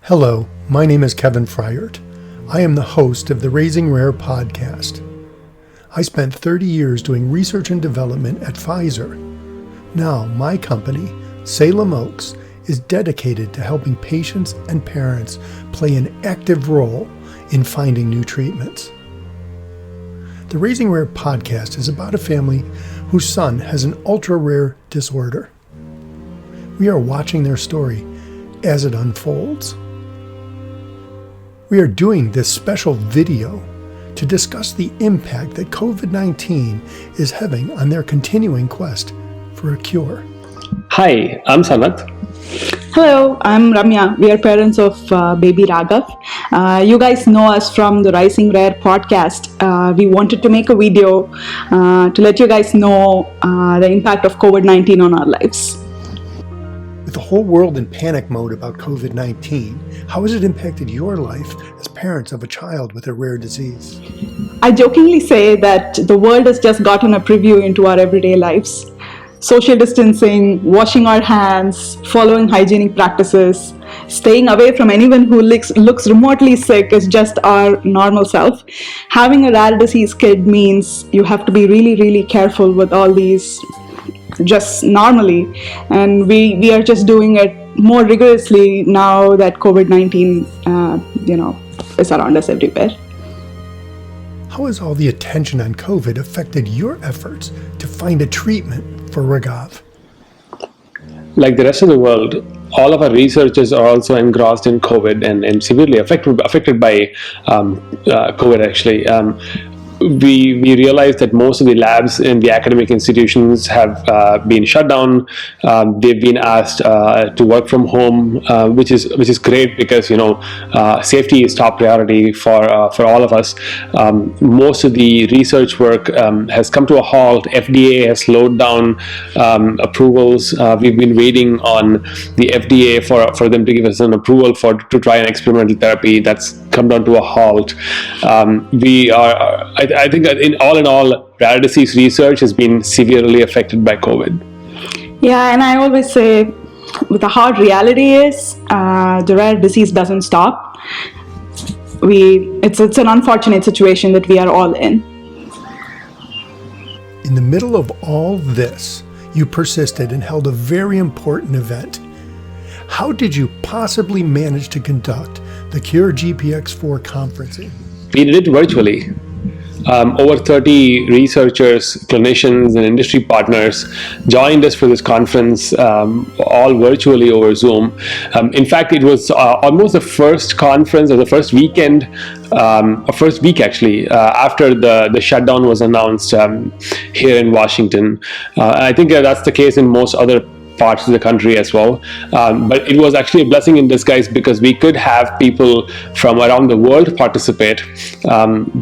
Hello, my name is Kevin Fryert. I am the host of the Raising Rare podcast. I spent 30 years doing research and development at Pfizer. Now, my company, Salem Oaks, is dedicated to helping patients and parents play an active role in finding new treatments. The Raising Rare podcast is about a family whose son has an ultra-rare disorder. We are watching their story as it unfolds. We are doing this special video to discuss the impact that COVID-19 is having on their continuing quest for a cure. Hi, I'm Sanath. Hello, I'm Ramya. We are parents of baby Raghav. You guys know us from the Raising Rare podcast. We wanted to make a video to let you guys know the impact of COVID-19 on our lives. With the whole world in panic mode about COVID-19, how has it impacted your life as parents of a child with a rare disease? I jokingly say that the world has just gotten a preview into our everyday lives. Social distancing, washing our hands, following hygienic practices, staying away from anyone who looks remotely sick is just our normal self. Having a rare disease kid means you have to be really, really careful with all these just normally, and we are just doing it more rigorously now that COVID-19 is around us everywhere. How has all the attention on COVID affected your efforts to find a treatment for Raghav? Like the rest of the world, all of our researchers are also engrossed in COVID and severely affected by COVID actually. We realized that most of the labs in the academic institutions have been shut down. They've been asked to work from home, which is great because safety is top priority for all of us. Most of the research work has come to a halt. FDA has slowed down approvals. We've been waiting on the FDA for them to give us an approval to try an experimental therapy. That's come down to a halt. I think that in all, rare disease research has been severely affected by COVID. Yeah, and I always say, the hard reality is the rare disease doesn't stop. It's an unfortunate situation that we are all in. In the middle of all this, you persisted and held a very important event. How did you possibly manage to conduct the Cure GPX4 conferencing? We did it virtually. Over 30 researchers, clinicians, and industry partners joined us for this conference, all virtually over Zoom. In fact, it was almost the first conference, or the first weekend, or first week actually, after the shutdown was announced here in Washington. I think that's the case in most other parts of the country as well, but it was actually a blessing in disguise because we could have people from around the world participate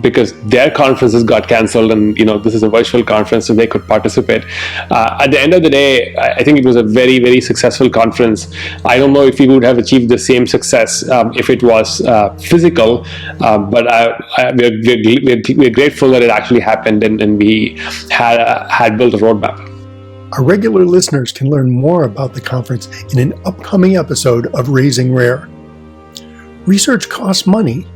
because their conferences got cancelled, and this is a virtual conference, so they could participate. At the end of the day, I think it was a very, very successful conference. I don't know if we would have achieved the same success if it was physical, but we're grateful that it actually happened, and we had built a roadmap. Our regular listeners can learn more about the conference in an upcoming episode of Raising Rare. Research costs money.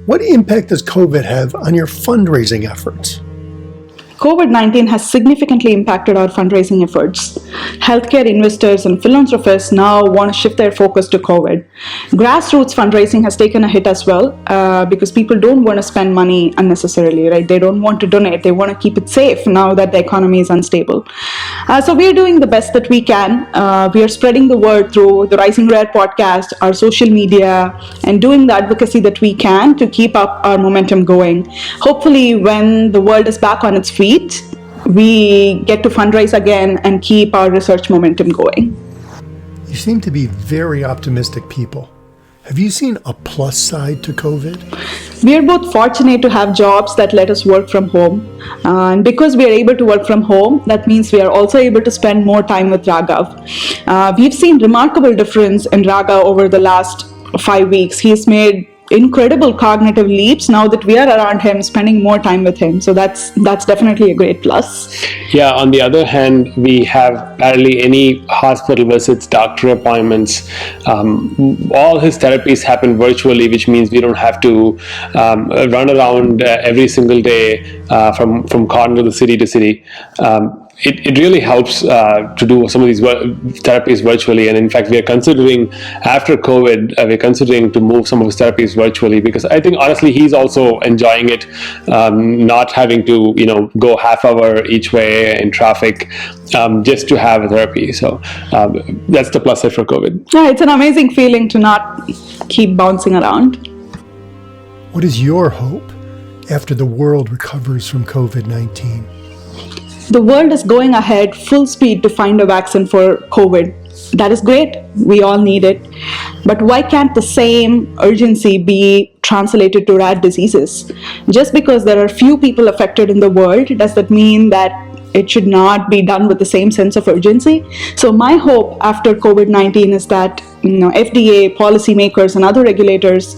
What impact does COVID have on your fundraising efforts? COVID-19 has significantly impacted our fundraising efforts. Healthcare investors and philanthropists now want to shift their focus to COVID. Grassroots fundraising has taken a hit as well because people don't want to spend money unnecessarily, right? They don't want to donate. They want to keep it safe now that the economy is unstable. So we are doing the best that we can. We are spreading the word through the Rising Rare podcast, our social media, and doing the advocacy that we can to keep up our momentum going. Hopefully, when the world is back on its feet, we get to fundraise again and keep our research momentum going. You seem to be very optimistic people. Have you seen a plus side to COVID? We are both fortunate to have jobs that let us work from home. And because we are able to work from home, that means we are also able to spend more time with Raghav. We've seen remarkable difference in Raghav over the last 5 weeks. He's made incredible cognitive leaps now that we are around him, spending more time with him. So that's definitely a great plus. Yeah, on the other hand, we have barely any hospital visits, doctor appointments. All his therapies happen virtually, which means we don't have to run around every single day from corner to city to city. It really helps to do some of these therapies virtually, and in fact we are considering, after COVID, we're considering to move some of his therapies virtually, because I think honestly he's also enjoying it, not having to go half hour each way in traffic just to have a therapy. So that's the plus side for COVID. Yeah, it's an amazing feeling to not keep bouncing around. What is your hope after the world recovers from COVID-19? The world is going ahead full speed to find a vaccine for COVID. That is great. We all need it. But why can't the same urgency be translated to rare diseases? Just because there are few people affected in the world, does that mean that it should not be done with the same sense of urgency? So my hope after COVID-19 is that FDA, policymakers, and other regulators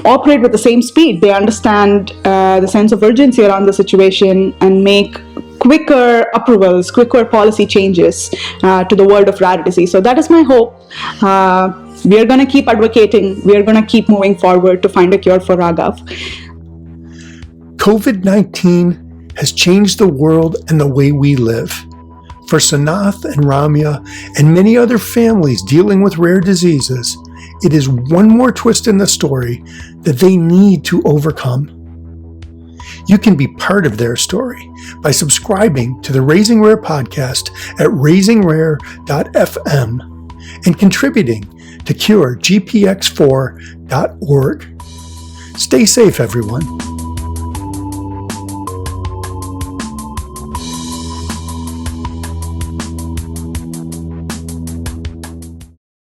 operate with the same speed. They understand the sense of urgency around the situation and make quicker approvals, quicker policy changes to the world of rare disease. So that is my hope. We are going to keep advocating. We are going to keep moving forward to find a cure for Raghav. COVID-19 has changed the world and the way we live. For Sanath and Ramya and many other families dealing with rare diseases, it is one more twist in the story that they need to overcome. You can be part of their story by subscribing to the Raising Rare podcast at raisingrare.fm and contributing to curegpx4.org. Stay safe, everyone.